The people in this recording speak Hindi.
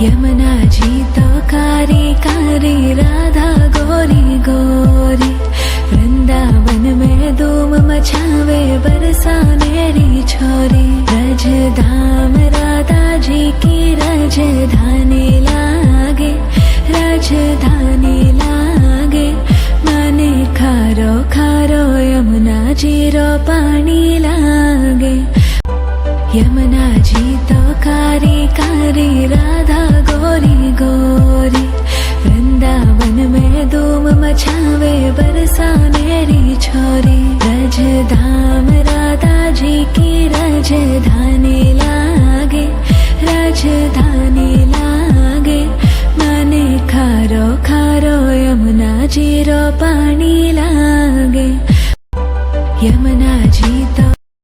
यमुना जी तो कारी कारी, राधा गोरी गोरी। वृंदावन में धूम मचावे, बरसानेरी छोरी। रज धाम राधा जी की राजधानी लागे, राजधानी लागे। माने खारो खारो यमुना जी रो पानी लागे। यमुना जी तो कारी कारी, राधा गोरी गोरी। वृंदावन में धूम मचावे, बरसानेरी छोरी। रज धाम राधा जी की राजधानी लागे, राजधानी लागे। माने खारो खारो यमुना जी रो पानी लागे। यमुना जी तो